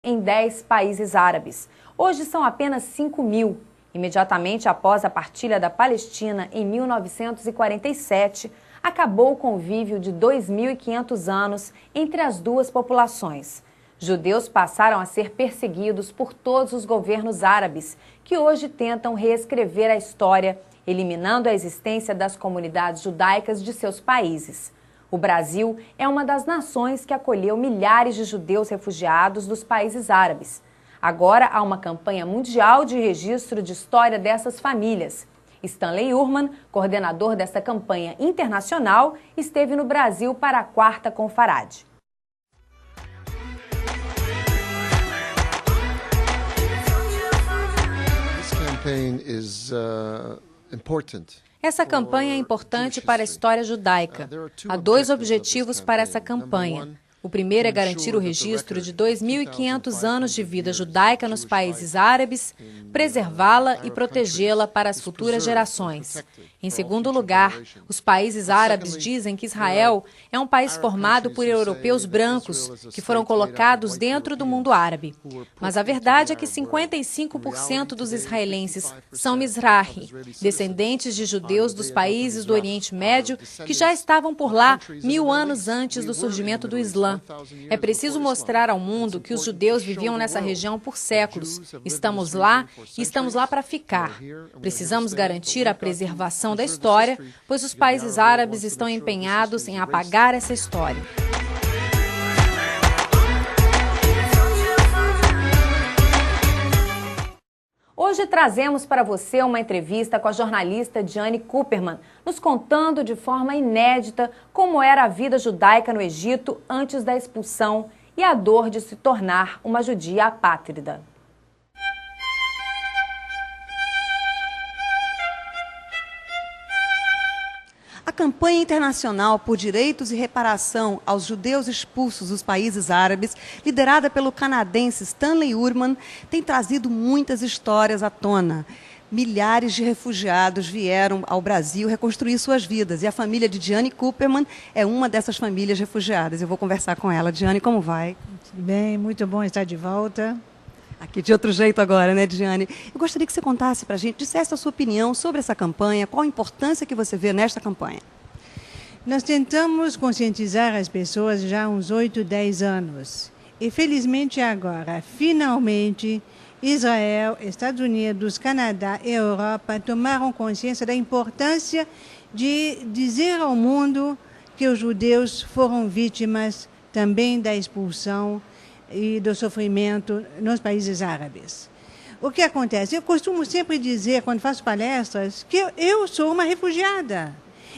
em 10 países árabes. Hoje são apenas 5.000. Imediatamente após a partilha da Palestina, em 1947, acabou o convívio de 2.500 anos entre as duas populações. Judeus passaram a ser perseguidos por todos os governos árabes, que hoje tentam reescrever a história, eliminando a existência das comunidades judaicas de seus países. O Brasil é uma das nações que acolheu milhares de judeus refugiados dos países árabes. Agora há uma campanha mundial de registro de história dessas famílias. Stanley Urman, coordenador dessa campanha internacional, esteve no Brasil para a quarta com Farad. Essa campanha é importante para a história judaica. Há dois objetivos para essa campanha. O primeiro é garantir o registro de 2.500 anos de vida judaica nos países árabes, preservá-la e protegê-la para as futuras gerações. Em segundo lugar, os países árabes dizem que Israel é um país formado por europeus brancos que foram colocados dentro do mundo árabe. Mas a verdade é que 55% dos israelenses são Mizrahi, descendentes de judeus dos países do Oriente Médio que já estavam por lá 1000 anos antes do surgimento do Islã. É preciso mostrar ao mundo que os judeus viviam nessa região por séculos. Estamos lá e estamos lá para ficar. Precisamos garantir a preservação da história, pois os países árabes estão empenhados em apagar essa história. Hoje trazemos para você uma entrevista com a jornalista Diane Cooperman, nos contando de forma inédita como era a vida judaica no Egito antes da expulsão e a dor de se tornar uma judia apátrida. A campanha internacional por direitos e reparação aos judeus expulsos dos países árabes, liderada pelo canadense Stanley Urman, tem trazido muitas histórias à tona. Milhares de refugiados vieram ao Brasil reconstruir suas vidas e a família de Diane Cooperman é uma dessas famílias refugiadas. Eu vou conversar com ela. Diane, como vai? Tudo bem, muito bom estar de volta. Aqui de outro jeito agora, né, Diane? Eu gostaria que você contasse para a gente, dissesse a sua opinião sobre essa campanha, qual a importância que você vê nesta campanha. Nós tentamos conscientizar as pessoas já há uns 8, 10 anos. E felizmente agora, finalmente, Israel, Estados Unidos, Canadá e Europa tomaram consciência da importância de dizer ao mundo que os judeus foram vítimas também da expulsão e do sofrimento nos países árabes. O que acontece? Eu costumo sempre dizer, quando faço palestras, que eu sou uma refugiada.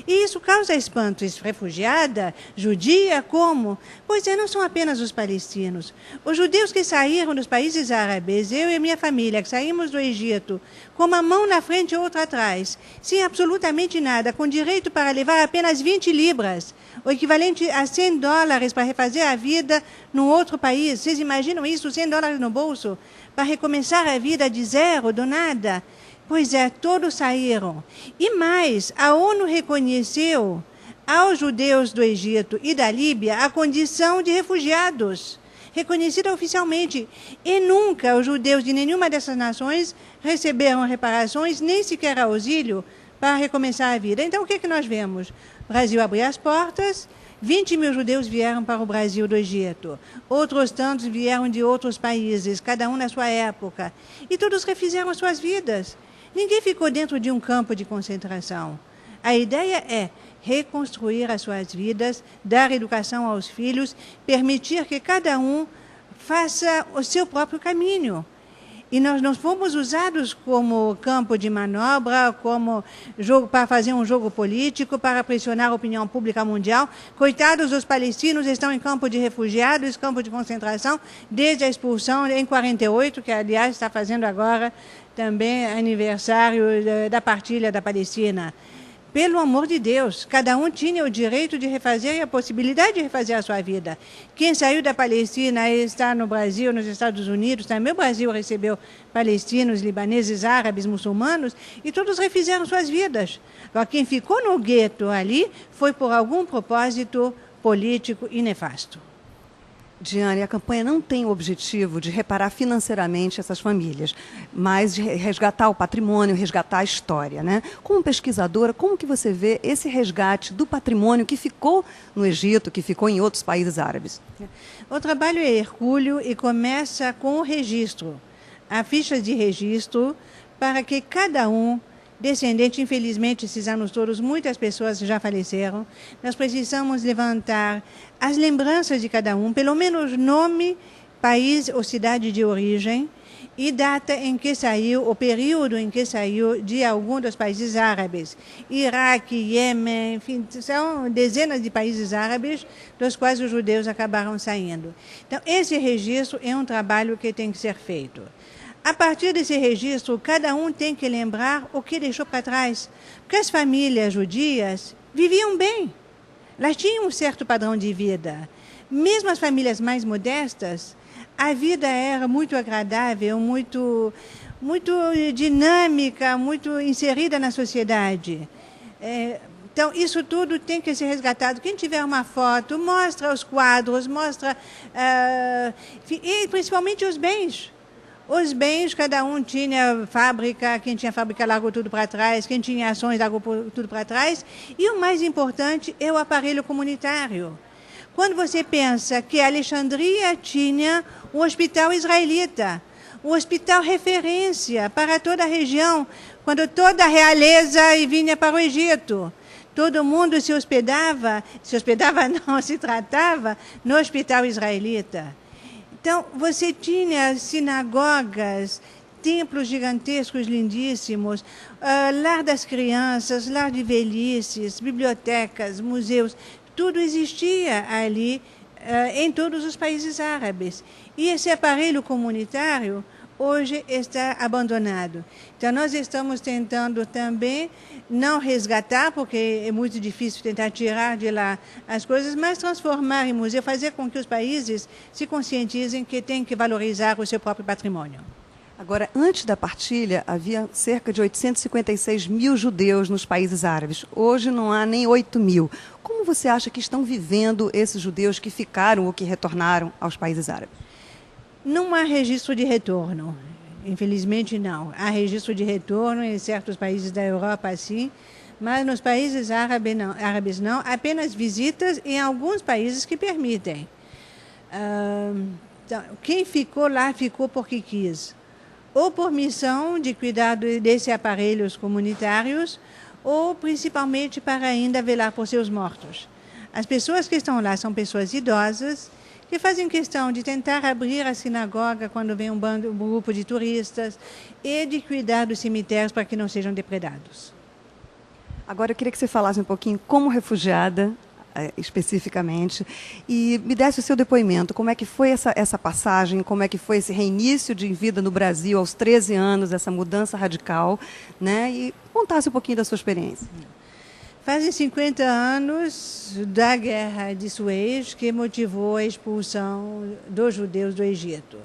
E isso causa espanto. Refugiada, judia, como? Pois não são apenas os palestinos. Os judeus que saíram dos países árabes, eu e minha família, que saímos do Egito, com uma mão na frente e outra atrás, sem absolutamente nada, com direito para levar apenas 20 libras, o equivalente a $100 para refazer a vida num outro país. Vocês imaginam isso? $100 no bolso? Para recomeçar a vida de zero, do nada? Pois é, todos saíram. E mais, a ONU reconheceu aos judeus do Egito e da Líbia a condição de refugiados, reconhecida oficialmente. E nunca os judeus de nenhuma dessas nações receberam reparações, nem sequer auxílio para recomeçar a vida. Então, o que nós vemos? O Brasil abriu as portas, 20.000 judeus vieram para o Brasil do Egito. Outros tantos vieram de outros países, cada um na sua época. E todos refizeram as suas vidas. Ninguém ficou dentro de um campo de concentração. A ideia é reconstruir as suas vidas, dar educação aos filhos, permitir que cada um faça o seu próprio caminho. E nós não fomos usados como campo de manobra, como jogo para fazer um jogo político, para pressionar a opinião pública mundial. Coitados dos palestinos, estão em campo de refugiados, campo de concentração, desde a expulsão em 48, que aliás está fazendo agora também aniversário da partilha da Palestina. Pelo amor de Deus, cada um tinha o direito de refazer e a possibilidade de refazer a sua vida. Quem saiu da Palestina e está no Brasil, nos Estados Unidos, também o Brasil recebeu palestinos, libaneses, árabes, muçulmanos, e todos refizeram suas vidas. Agora, quem ficou no gueto ali foi por algum propósito político e nefasto. Diane, a campanha não tem o objetivo de reparar financeiramente essas famílias, mas de resgatar o patrimônio, resgatar a história, né? Como pesquisadora, como que você vê esse resgate do patrimônio que ficou no Egito, que ficou em outros países árabes? O trabalho é hercúleo e começa com o registro, a ficha de registro, para que cada um descendente, infelizmente, esses anos todos, muitas pessoas já faleceram. Nós precisamos levantar as lembranças de cada um, pelo menos nome, país ou cidade de origem e data em que saiu, o período em que saiu de algum dos países árabes. Iraque, Iêmen, enfim, são dezenas de países árabes dos quais os judeus acabaram saindo. Então, esse registro é um trabalho que tem que ser feito. A partir desse registro, cada um tem que lembrar o que deixou para trás. Porque as famílias judias viviam bem. Elas tinham um certo padrão de vida. Mesmo as famílias mais modestas, a vida era muito agradável, muito dinâmica, muito inserida na sociedade. Então, isso tudo tem que ser resgatado. Quem tiver uma foto, mostra os quadros, mostra, e principalmente os bens. Os bens, cada um tinha fábrica, quem tinha fábrica largou tudo para trás, quem tinha ações largou tudo para trás. E o mais importante é o aparelho comunitário. Quando você pensa que Alexandria tinha um hospital israelita, um hospital referência para toda a região, quando toda a realeza vinha para o Egito. Todo mundo se tratava no hospital israelita. Então, você tinha sinagogas, templos gigantescos, lindíssimos, lar das crianças, lar de velhices, bibliotecas, museus, tudo existia ali em todos os países árabes. E esse aparelho comunitário hoje está abandonado. Então, nós estamos tentando também não resgatar, porque é muito difícil tentar tirar de lá as coisas, mas transformar em museu, fazer com que os países se conscientizem que têm que valorizar o seu próprio patrimônio. Agora, antes da partilha, havia cerca de 856 mil judeus nos países árabes. Hoje não há nem 8 mil. Como você acha que estão vivendo esses judeus que ficaram ou que retornaram aos países árabes? Não há registro de retorno, infelizmente não. Há registro de retorno em certos países da Europa, sim, mas nos países árabes não, apenas visitas em alguns países que permitem. Então, quem ficou lá ficou porque quis, ou por missão de cuidar desses aparelhos comunitários, ou principalmente para ainda velar por seus mortos. As pessoas que estão lá são pessoas idosas, que fazem questão de tentar abrir a sinagoga quando vem um grupo de turistas e de cuidar dos cemitérios para que não sejam depredados. Agora eu queria que você falasse um pouquinho como refugiada, especificamente, e me desse o seu depoimento. Como é que foi essa passagem, como é que foi esse reinício de vida no Brasil aos 13 anos, essa mudança radical, né? E contasse um pouquinho da sua experiência. Fazem 50 anos da Guerra de Suez que motivou a expulsão dos judeus do Egito.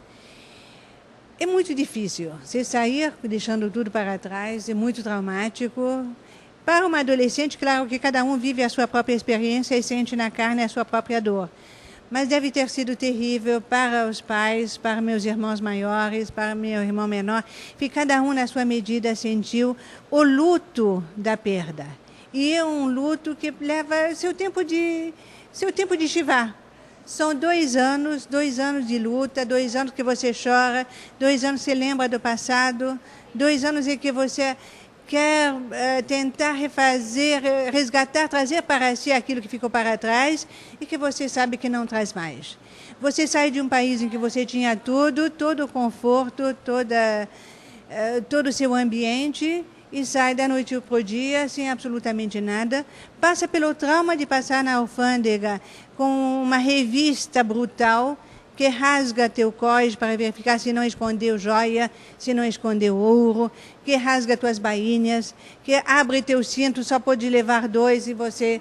É muito difícil. Você sair deixando tudo para trás é muito traumático. Para uma adolescente, claro que cada um vive a sua própria experiência e sente na carne a sua própria dor. Mas deve ter sido terrível para os pais, para meus irmãos maiores, para meu irmão menor, que cada um na sua medida sentiu o luto da perda. E é um luto que leva seu tempo de chivar. São 2 anos de luta, 2 anos que você chora, 2 anos que você lembra do passado, 2 anos em que você quer tentar refazer, resgatar, trazer para si aquilo que ficou para trás e que você sabe que não traz mais. Você sai de um país em que você tinha tudo, todo o conforto, todo o seu ambiente, e sai da noite para o dia sem absolutamente nada, passa pelo trauma de passar na alfândega com uma revista brutal que rasga teu cós para verificar se não escondeu joia, se não escondeu ouro, que rasga tuas bainhas, que abre teu cinto, só pode levar 2 e você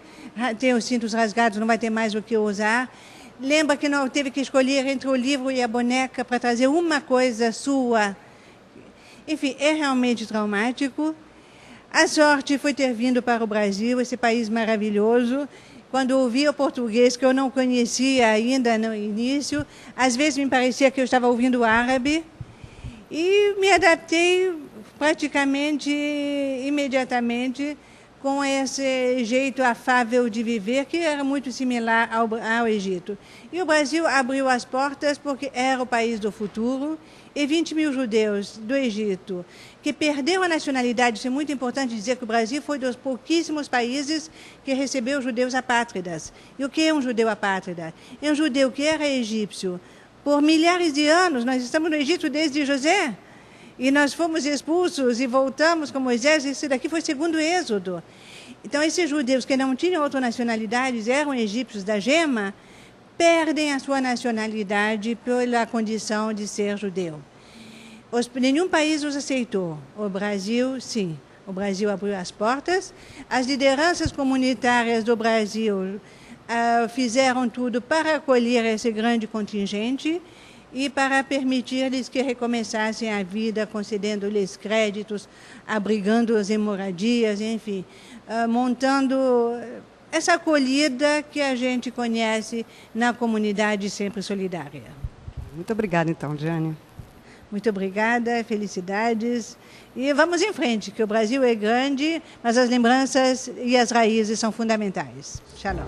tem os cintos rasgados, não vai ter mais o que usar. Lembra que não teve que escolher entre o livro e a boneca para trazer uma coisa sua. Enfim, é realmente traumático. A sorte foi ter vindo para o Brasil, esse país maravilhoso, quando ouvia o português, que eu não conhecia ainda no início, às vezes me parecia que eu estava ouvindo árabe, e me adaptei praticamente imediatamente com esse jeito afável de viver, que era muito similar ao Egito. E o Brasil abriu as portas porque era o país do futuro, e 20 mil judeus do Egito, que perderam a nacionalidade, isso é muito importante dizer que o Brasil foi dos pouquíssimos países que recebeu judeus apátridas. E o que é um judeu apátrida? É um judeu que era egípcio por milhares de anos. Nós estamos no Egito desde José, e nós fomos expulsos e voltamos com Moisés. Esse daqui foi segundo Êxodo. Então, esses judeus que não tinham outra nacionalidade, eram egípcios da gema, perdem a sua nacionalidade pela condição de ser judeu. Nenhum país os aceitou. O Brasil, sim. O Brasil abriu as portas. As lideranças comunitárias do Brasil fizeram tudo para acolher esse grande contingente e para permitir-lhes que recomeçassem a vida, concedendo-lhes créditos, abrigando-os em moradias, enfim, montando essa acolhida que a gente conhece na comunidade sempre solidária. Muito obrigada, então, Jane. Muito obrigada, felicidades. E vamos em frente, que o Brasil é grande, mas as lembranças e as raízes são fundamentais. Shalom.